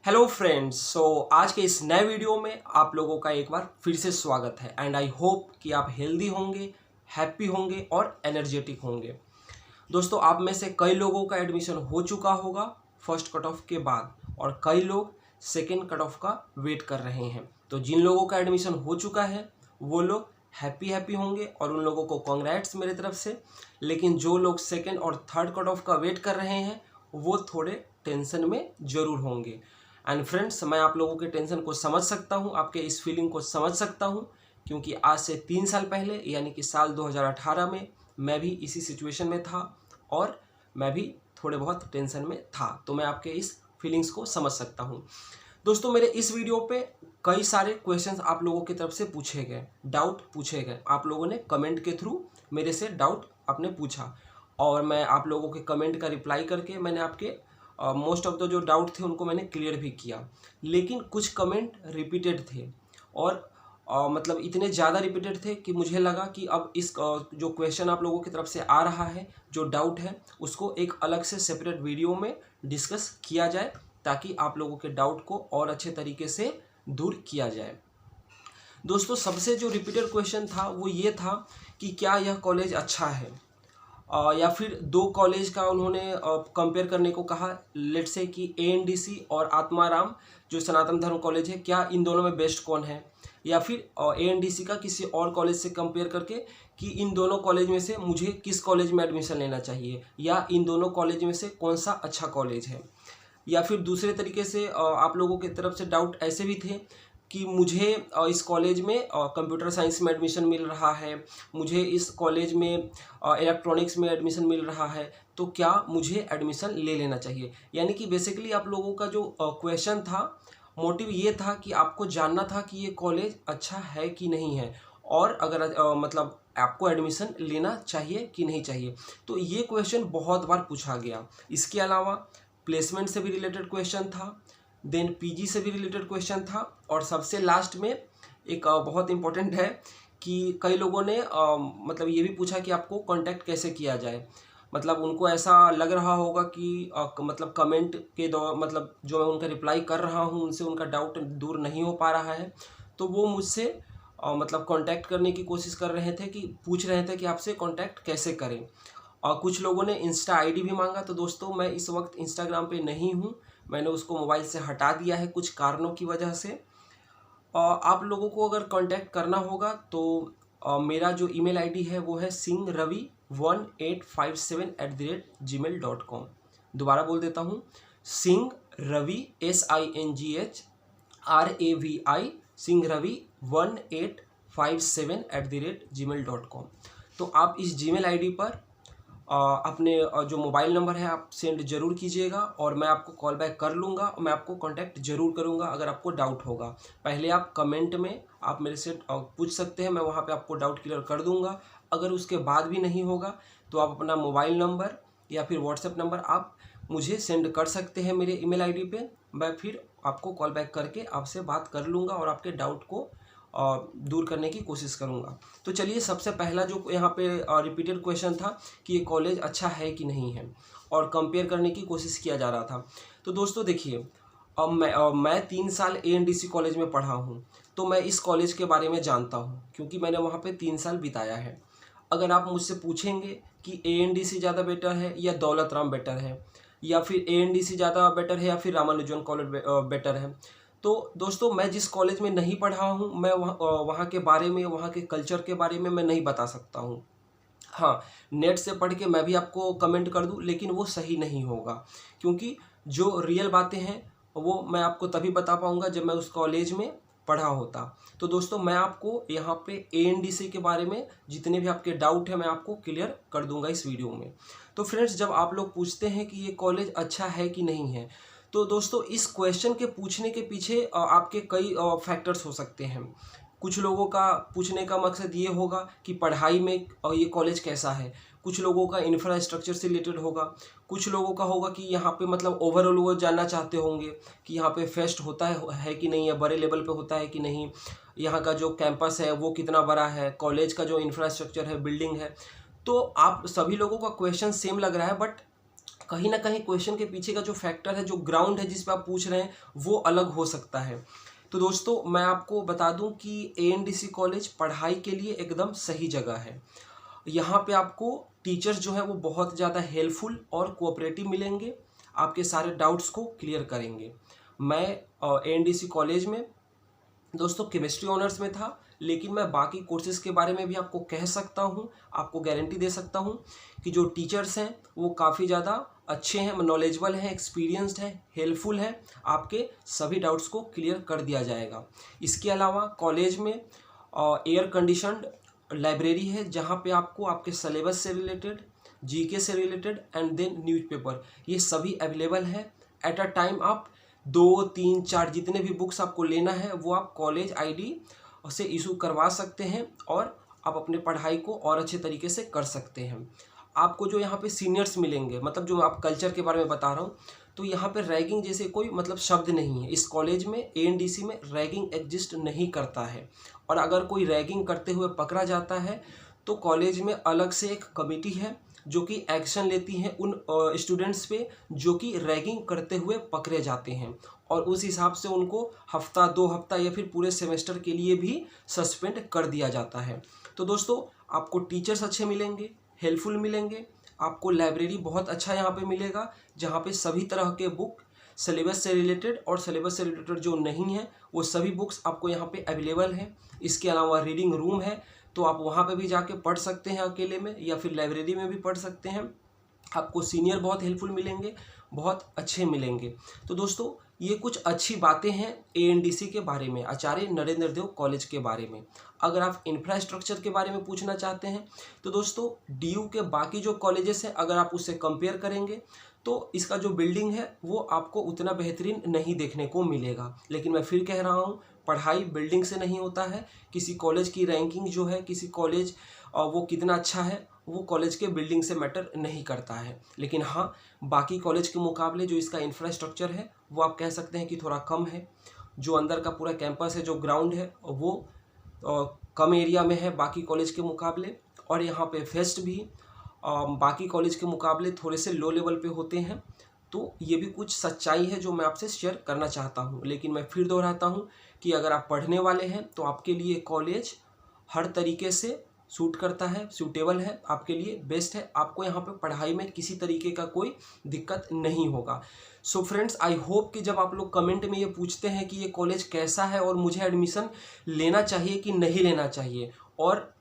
Hello friends. आज के इस नए वीडियो में आप लोगों का एक बार फिर से स्वागत है एंड आई होप कि आप हेल्दी होंगे, हैप्पी होंगे और एनर्जेटिक होंगे। दोस्तों, आप में से कई लोगों का एडमिशन हो चुका होगा फर्स्ट कट ऑफ के बाद और कई लोग सेकेंड कट ऑफ का वेट कर रहे हैं। तो जिन लोगों का एडमिशन हो चुका है वो लोग हैप्पी होंगे और उन लोगों को कॉन्ग्रेट्स मेरे तरफ से। लेकिन जो लोग सेकेंड और थर्ड कट ऑफ का वेट कर रहे हैं वो थोड़े टेंशन में ज़रूर होंगे। एंड फ्रेंड्स, मैं आप लोगों के टेंशन को समझ सकता हूँ, आपके इस फीलिंग को समझ सकता हूँ, क्योंकि आज से 3 साल पहले यानी कि साल 2018 में मैं भी इसी सिचुएशन में था और मैं भी थोड़े बहुत टेंशन में था। तो मैं आपके इस फीलिंग्स को समझ सकता हूँ। दोस्तों, मेरे इस वीडियो पे कई सारे क्वेश्चंस आप लोगों की तरफ से पूछे गए, डाउट पूछे गए। आप लोगों ने कमेंट के थ्रू मेरे से डाउट आपने पूछा और मैं आप लोगों के कमेंट का रिप्लाई करके मैंने आपके मोस्ट ऑफ द जो डाउट थे उनको मैंने क्लियर भी किया। लेकिन कुछ कमेंट रिपीटेड थे और मतलब इतने ज़्यादा रिपीटेड थे कि मुझे लगा कि अब इस जो क्वेश्चन आप लोगों की तरफ से आ रहा है, जो डाउट है, उसको एक अलग से सेपरेट वीडियो में डिस्कस किया जाए ताकि आप लोगों के डाउट को और अच्छे तरीके से दूर किया जाए। दोस्तों, सबसे जो रिपीटेड क्वेश्चन था वो ये था कि क्या यह कॉलेज अच्छा है, या फिर दो कॉलेज का उन्होंने कंपेयर करने को कहा। लेट्स से कि एएनडीसी और आत्माराम जो सनातन धर्म कॉलेज है, क्या इन दोनों में बेस्ट कौन है, या फिर एएनडीसी का किसी और कॉलेज से कंपेयर करके कि इन दोनों कॉलेज में से मुझे किस कॉलेज में एडमिशन लेना चाहिए, या इन दोनों कॉलेज में से कौन सा अच्छा कॉलेज है। या फिर दूसरे तरीके से आप लोगों की तरफ से डाउट ऐसे भी थे कि मुझे इस कॉलेज में कंप्यूटर साइंस में एडमिशन मिल रहा है, मुझे इस कॉलेज में इलेक्ट्रॉनिक्स में एडमिशन मिल रहा है, तो क्या मुझे एडमिशन ले लेना चाहिए। यानी कि बेसिकली आप लोगों का जो क्वेश्चन था, मोटिव ये था कि आपको जानना था कि ये कॉलेज अच्छा है कि नहीं है और अगर मतलब आपको एडमिशन लेना चाहिए कि नहीं चाहिए। तो ये क्वेश्चन बहुत बार पूछा गया। इसके अलावा प्लेसमेंट से भी रिलेटेड क्वेश्चन था, देन पीजी से भी रिलेटेड क्वेश्चन था और सबसे लास्ट में एक बहुत इम्पोर्टेंट है कि कई लोगों ने मतलब ये भी पूछा कि आपको कांटेक्ट कैसे किया जाए। मतलब उनको ऐसा लग रहा होगा कि मतलब कमेंट के दौर मतलब जो मैं उनका रिप्लाई कर रहा हूँ उनसे उनका डाउट दूर नहीं हो पा रहा है, तो वो मुझसे मतलब कांटेक्ट करने की कोशिश कर रहे थे, कि पूछ रहे थे कि आपसे कांटेक्ट कैसे करें। और कुछ लोगों ने इंस्टा आईडी भी मांगा। तो दोस्तों, मैं इस वक्त इंस्टाग्राम पे नहीं हूँ, मैंने उसको मोबाइल से हटा दिया है कुछ कारणों की वजह से। आप लोगों को अगर कांटेक्ट करना होगा तो मेरा जो ईमेल आईडी है वो है singravi1857@gmail.com। दोबारा बोल देता हूँ, singravi SINGHRAVI singravi1857@gmail.com। तो आप इस जीमेल आईडी पर अपने जो मोबाइल नंबर है आप सेंड ज़रूर कीजिएगा और मैं आपको कॉल बैक कर लूँगा। मैं आपको कांटेक्ट ज़रूर करूँगा अगर आपको डाउट होगा। पहले आप कमेंट में आप मेरे से पूछ सकते हैं, मैं वहाँ पे आपको डाउट क्लियर कर दूँगा। अगर उसके बाद भी नहीं होगा तो आप अपना मोबाइल नंबर या फिर व्हाट्सएप नंबर आप मुझे सेंड कर सकते हैं मेरे ईमेल आईडी पे। मैं फिर आपको कॉल बैक करके आपसे बात कर लूँगा और आपके डाउट को दूर करने की कोशिश करूँगा। तो चलिए, सबसे पहला जो यहाँ पे रिपीटेड क्वेश्चन था कि ये कॉलेज अच्छा है कि नहीं है और कंपेयर करने की कोशिश किया जा रहा था। तो दोस्तों देखिए, अब मैं 3 साल एएनडीसी कॉलेज में पढ़ा हूँ, तो मैं इस कॉलेज के बारे में जानता हूँ क्योंकि मैंने वहाँ पे 3 साल बिताया है। अगर आप मुझसे पूछेंगे कि एएनडीसी ज़्यादा बेटर है या दौलत राम बेटर है, या फिर एएनडीसी ज़्यादा बेटर है या फिर रामानुजन कॉलेज बेटर है, तो दोस्तों मैं जिस कॉलेज में नहीं पढ़ा हूँ मैं वहाँ के बारे में, वहाँ के कल्चर के बारे में मैं नहीं बता सकता हूँ। हाँ, नेट से पढ़ के मैं भी आपको कमेंट कर दूँ लेकिन वो सही नहीं होगा, क्योंकि जो रियल बातें हैं वो मैं आपको तभी बता पाऊँगा जब मैं उस कॉलेज में पढ़ा होता। तो दोस्तों, मैं आपको यहाँ पे एएनडीसी के बारे में जितने भी आपके डाउट हैं मैं आपको क्लियर कर दूँगा इस वीडियो में। तो फ्रेंड्स, जब आप लोग पूछते हैं कि ये कॉलेज अच्छा है कि नहीं है, तो दोस्तों इस क्वेश्चन के पूछने के पीछे आपके कई फैक्टर्स हो सकते हैं। कुछ लोगों का पूछने का मकसद ये होगा कि पढ़ाई में ये कॉलेज कैसा है, कुछ लोगों का इंफ्रास्ट्रक्चर से रिलेटेड होगा, कुछ लोगों का होगा कि यहाँ पे मतलब ओवरऑल वो जानना चाहते होंगे कि यहाँ पे फेस्ट होता है कि नहीं है, बड़े लेवल पे होता है कि नहीं, यहाँ का जो कैंपस है वो कितना बड़ा है, कॉलेज का जो इंफ्रास्ट्रक्चर है, बिल्डिंग है। तो आप सभी लोगों का क्वेश्चन सेम लग रहा है, बट कहीं ना कहीं क्वेश्चन के पीछे का जो फैक्टर है, जो ग्राउंड है जिस पे आप पूछ रहे हैं, वो अलग हो सकता है। तो दोस्तों मैं आपको बता दूं कि एएनडीसी कॉलेज पढ़ाई के लिए एकदम सही जगह है। यहाँ पे आपको टीचर्स जो है वो बहुत ज़्यादा हेल्पफुल और कोऑपरेटिव मिलेंगे, आपके सारे डाउट्स को क्लियर करेंगे। मैं एएनडीसी कॉलेज में दोस्तों केमिस्ट्री ऑनर्स में था, लेकिन मैं बाकी कोर्सेज़ के बारे में भी आपको कह सकता हूँ, आपको गारंटी दे सकता हूँ कि जो टीचर्स हैं वो काफ़ी ज़्यादा अच्छे हैं, नॉलेजेबल हैं, एक्सपीरियंस्ड हैं, हेल्पफुल हैं, आपके सभी डाउट्स को क्लियर कर दिया जाएगा। इसके अलावा कॉलेज में एयर कंडीशनड लाइब्रेरी है, जहाँ पे आपको आपके सिलेबस से रिलेटेड, जीके से रिलेटेड एंड देन न्यूज़पेपर, ये सभी अवेलेबल है। एट अ टाइम आप 2, 3, 4 जितने भी बुक्स आपको लेना है वो आप कॉलेज आईडी से इशू करवा सकते हैं और आप अपने पढ़ाई को और अच्छे तरीके से कर सकते हैं। आपको जो यहाँ पे सीनियर्स मिलेंगे, मतलब जो आप कल्चर के बारे में बता रहा हूँ, तो यहाँ पे रैगिंग जैसे कोई मतलब शब्द नहीं है। इस कॉलेज में एएनडीसी में रैगिंग एग्जिस्ट नहीं करता है, और अगर कोई रैगिंग करते हुए पकड़ा जाता है तो कॉलेज में अलग से एक कमेटी है जो कि एक्शन लेती है उन स्टूडेंट्स पे जो कि रैगिंग करते हुए पकड़े जाते हैं, और उस हिसाब से उनको हफ्ता, 2 हफ्ता या फिर पूरे सेमेस्टर के लिए भी सस्पेंड कर दिया जाता है। तो दोस्तों आपको टीचर्स अच्छे मिलेंगे, हेल्पफुल मिलेंगे, आपको लाइब्रेरी बहुत अच्छा यहाँ पे मिलेगा, जहाँ पे सभी तरह के बुक सिलेबस से रिलेटेड और सिलेबस से रिलेटेड जो नहीं है वो सभी बुक्स आपको यहाँ पे अवेलेबल हैं। इसके अलावा रीडिंग रूम है, तो आप वहाँ पे भी जाके पढ़ सकते हैं अकेले में, या फिर लाइब्रेरी में भी पढ़ सकते हैं। आपको सीनियर बहुत हेल्पफुल मिलेंगे, बहुत अच्छे मिलेंगे। तो दोस्तों ये कुछ अच्छी बातें हैं एएनडीसी के बारे में, आचार्य नरेंद्र देव कॉलेज के बारे में। अगर आप इंफ्रास्ट्रक्चर के बारे में पूछना चाहते हैं तो दोस्तों डीयू के बाकी जो कॉलेजेस हैं अगर आप उससे कंपेयर करेंगे तो इसका जो बिल्डिंग है वो आपको उतना बेहतरीन नहीं देखने को मिलेगा। लेकिन मैं फिर कह रहा हूँ, पढ़ाई बिल्डिंग से नहीं होता है। किसी कॉलेज की रैंकिंग जो है, किसी कॉलेज वो कितना अच्छा है, वो कॉलेज के बिल्डिंग से मैटर नहीं करता है। लेकिन हाँ, बाकी कॉलेज के मुकाबले जो इसका इंफ्रास्ट्रक्चर है वो आप कह सकते हैं कि थोड़ा कम है। जो अंदर का पूरा कैंपस है, जो ग्राउंड है, वो कम एरिया में है बाकी कॉलेज के मुकाबले, और यहाँ पे फेस्ट भी बाकी कॉलेज के मुकाबले थोड़े से लो लेवल पे होते हैं। तो ये भी कुछ सच्चाई है जो मैं आपसे शेयर करना चाहता हूँ। लेकिन मैं फिर दोहराता हूँ कि अगर आप पढ़ने वाले हैं तो आपके लिए कॉलेज हर तरीके से सूट करता है, सूटेबल है, आपके लिए बेस्ट है। आपको यहाँ पे पढ़ाई में किसी तरीके का कोई दिक्कत नहीं होगा। सो फ्रेंड्स, आई होप कि जब आप लोग कमेंट में ये पूछते हैं कि ये कॉलेज कैसा है और मुझे एडमिशन लेना चाहिए कि नहीं लेना चाहिए, और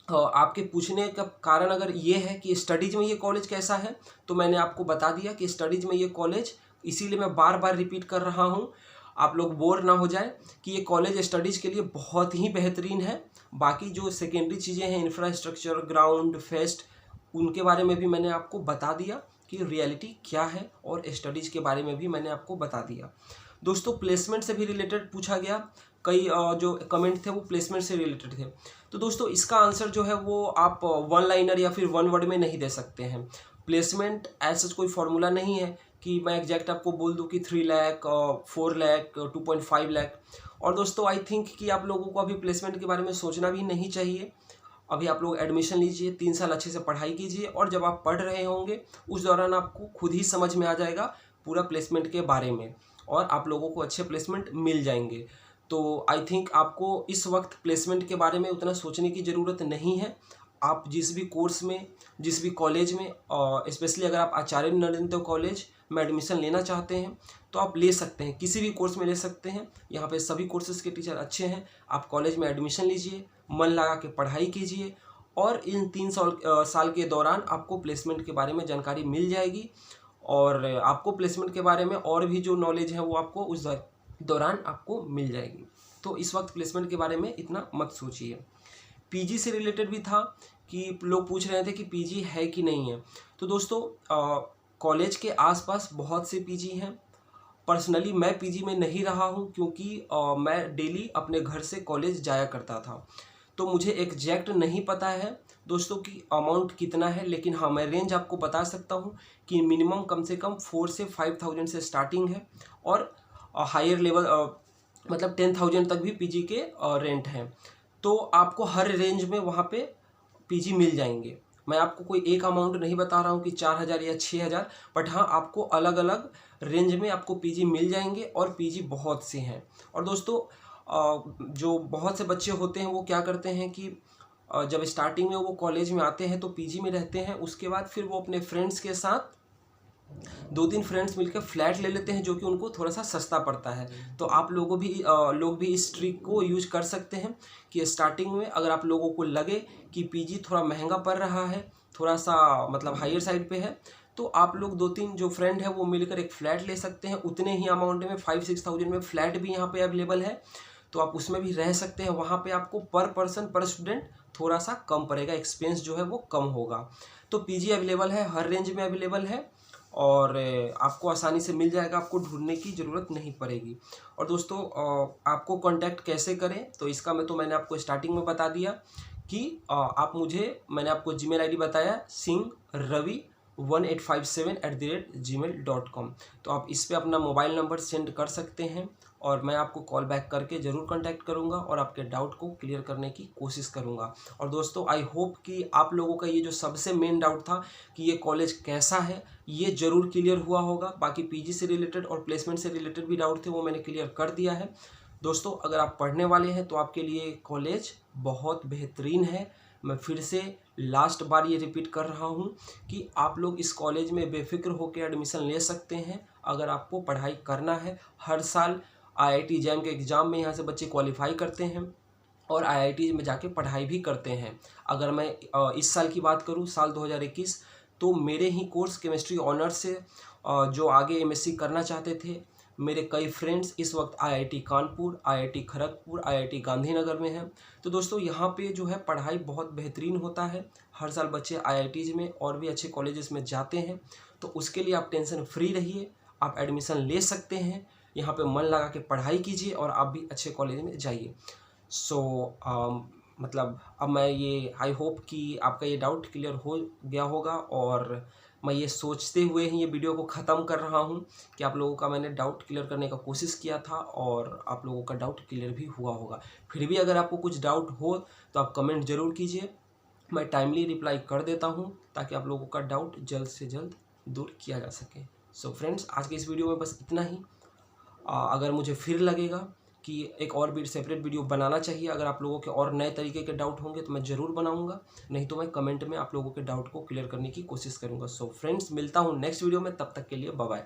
आपके पूछने का कारण अगर ये है कि स्टडीज़ में ये कॉलेज कैसा है, तो मैंने आपको बता दिया कि स्टडीज़ में ये कॉलेज, इसीलिए मैं बार बार रिपीट कर रहा हूँ, आप लोग बोर ना हो जाए, कि ये कॉलेज स्टडीज़ के लिए बहुत ही बेहतरीन है। बाकी जो सेकेंडरी चीज़ें हैं, इंफ्रास्ट्रक्चर, ग्राउंड, फेस्ट, उनके बारे में भी मैंने आपको बता दिया कि रियलिटी क्या है, और स्टडीज़ के बारे में भी मैंने आपको बता दिया। दोस्तों प्लेसमेंट से भी रिलेटेड पूछा गया, कई जो कमेंट थे वो प्लेसमेंट से रिलेटेड थे। तो दोस्तों इसका आंसर जो है वो आप वन लाइनर या फिर वन वर्ड में नहीं दे सकते हैं। प्लेसमेंट ऐसा कोई फॉर्मूला नहीं है कि मैं एग्जैक्ट आपको बोल दूं कि 3 लाख, 4 लाख, 2.5 लाख। और दोस्तों आई थिंक कि आप लोगों को अभी प्लेसमेंट के बारे में सोचना भी नहीं चाहिए। अभी आप लोग एडमिशन लीजिए, 3 साल अच्छे से पढ़ाई कीजिए, और जब आप पढ़ रहे होंगे उस दौरान आपको खुद ही समझ में आ जाएगा पूरा प्लेसमेंट के बारे में, और आप लोगों को अच्छे प्लेसमेंट मिल जाएंगे। तो आई थिंक आपको इस वक्त प्लेसमेंट के बारे में उतना सोचने की ज़रूरत नहीं है। आप जिस भी कोर्स में, जिस भी कॉलेज में, स्पेशली अगर आप आचार्य नरेंद्र देव कॉलेज में एडमिशन लेना चाहते हैं तो आप ले सकते हैं, किसी भी कोर्स में ले सकते हैं। यहाँ पे सभी कोर्सेज़ के टीचर अच्छे हैं। आप कॉलेज में एडमिशन लीजिए, मन लगा के पढ़ाई कीजिए, और इन 3 साल के दौरान आपको प्लेसमेंट के बारे में जानकारी मिल जाएगी, और आपको प्लेसमेंट के बारे में और भी जो नॉलेज है वो आपको उस दौरान आपको मिल जाएगी। तो इस वक्त प्लेसमेंट के बारे में इतना मत सोचिए। पीजी से रिलेटेड भी था कि लोग पूछ रहे थे कि पीजी है कि नहीं है। तो दोस्तों कॉलेज के आसपास बहुत से पीजी हैं। पर्सनली मैं पीजी में नहीं रहा हूं, क्योंकि मैं डेली अपने घर से कॉलेज जाया करता था, तो मुझे एग्जैक्ट नहीं पता है दोस्तों कि अमाउंट कितना है। लेकिन हाँ, मैं रेंज आपको बता सकता हूँ कि मिनिमम कम से कम 4 से 5,000 से स्टार्टिंग है, और हायर लेवल मतलब 10,000 तक भी पीजी के रेंट हैं। तो आपको हर रेंज में वहाँ पे पीजी मिल जाएंगे। मैं आपको कोई एक अमाउंट नहीं बता रहा हूँ कि 4,000 या 6,000, बट हाँ आपको अलग अलग रेंज में आपको पीजी मिल जाएंगे और पीजी बहुत से हैं। और दोस्तों जो बहुत से बच्चे होते हैं वो क्या करते हैं कि जब स्टार्टिंग में वो कॉलेज में आते हैं तो पीजी में रहते हैं, उसके बाद फिर वो अपने फ्रेंड्स के साथ 2-3 फ्रेंड्स मिलकर फ्लैट ले लेते हैं जो कि उनको थोड़ा सा सस्ता पड़ता है। तो आप लोग भी इस ट्रिक को यूज कर सकते हैं कि स्टार्टिंग में अगर आप लोगों को लगे कि पीजी थोड़ा महंगा पड़ रहा है, थोड़ा सा मतलब हायर साइड पे है, तो आप लोग 2-3 जो फ्रेंड है वो मिलकर एक फ़्लैट ले सकते हैं। उतने ही अमाउंट में 5-6 थाउजेंड में फ़्लैट भी यहाँ पे अवेलेबल है, तो आप उसमें भी रह सकते हैं। वहाँ पे आपको पर पर्सन पर स्टूडेंट थोड़ा सा कम पड़ेगा, एक्सपेंस जो है वो कम होगा। तो पीजी अवेलेबल है, हर रेंज में अवेलेबल है और आपको आसानी से मिल जाएगा, आपको ढूंढने की ज़रूरत नहीं पड़ेगी। और दोस्तों आपको कांटेक्ट कैसे करें, तो इसका मैंने आपको स्टार्टिंग में बता दिया कि मैंने आपको जीमेल आईडी बताया singhravi1857@gmail.com। तो आप इस पे अपना मोबाइल नंबर सेंड कर सकते हैं और मैं आपको कॉल बैक करके ज़रूर कांटेक्ट करूंगा और आपके डाउट को क्लियर करने की कोशिश करूंगा। और दोस्तों आई होप कि आप लोगों का ये जो सबसे मेन डाउट था कि ये कॉलेज कैसा है, ये ज़रूर क्लियर हुआ होगा। बाकी पीजी से रिलेटेड और प्लेसमेंट से रिलेटेड भी डाउट थे, वो मैंने क्लियर कर दिया है। दोस्तों अगर आप पढ़ने वाले हैं तो आपके लिए कॉलेज बहुत बेहतरीन है। मैं फिर से लास्ट बार ये रिपीट कर रहा हूँ कि आप लोग इस कॉलेज में बेफिक्र होकर एडमिशन ले सकते हैं अगर आपको पढ़ाई करना है। हर साल आईआईटी जैम के एग्ज़ाम में यहाँ से बच्चे क्वालिफाई करते हैं और आईआईटी में जाके पढ़ाई भी करते हैं। अगर मैं इस साल की बात करूँ, साल 2021, तो मेरे ही कोर्स केमिस्ट्री ऑनर्स से जो आगे एमएससी करना चाहते थे, मेरे कई फ्रेंड्स इस वक्त IIT Kanpur, IIT Kharagpur, IIT Gandhinagar में हैं। तो दोस्तों यहाँ पे जो है पढ़ाई बहुत बेहतरीन होता है। हर साल बच्चे आईआईटीज़ में और भी अच्छे कॉलेजेस में जाते हैं, तो उसके लिए आप टेंशन फ्री रहिए, आप एडमिशन ले सकते हैं। यहाँ पे मन लगा के पढ़ाई कीजिए और आप भी अच्छे कॉलेज में जाइए। मतलब अब मैं ये आई होप कि आपका ये डाउट क्लियर हो गया होगा और मैं ये सोचते हुए ही ये वीडियो को ख़त्म कर रहा हूँ कि आप लोगों का मैंने डाउट क्लियर करने का कोशिश किया था और आप लोगों का डाउट क्लियर भी हुआ होगा। फिर भी अगर आपको कुछ डाउट हो तो आप कमेंट ज़रूर कीजिए, मैं टाइमली रिप्लाई कर देता हूँ ताकि आप लोगों का डाउट जल्द से जल्द दूर किया जा सके। सो फ्रेंड्स, आज के इस वीडियो में बस इतना ही। अगर मुझे फिर लगेगा कि एक और भी सेपरेट वीडियो बनाना चाहिए, अगर आप लोगों के और नए तरीके के डाउट होंगे तो मैं ज़रूर बनाऊंगा, नहीं तो मैं कमेंट में आप लोगों के डाउट को क्लियर करने की कोशिश करूंगा। सो फ्रेंड्स, मिलता हूं नेक्स्ट वीडियो में, तब तक के लिए बाय बाय।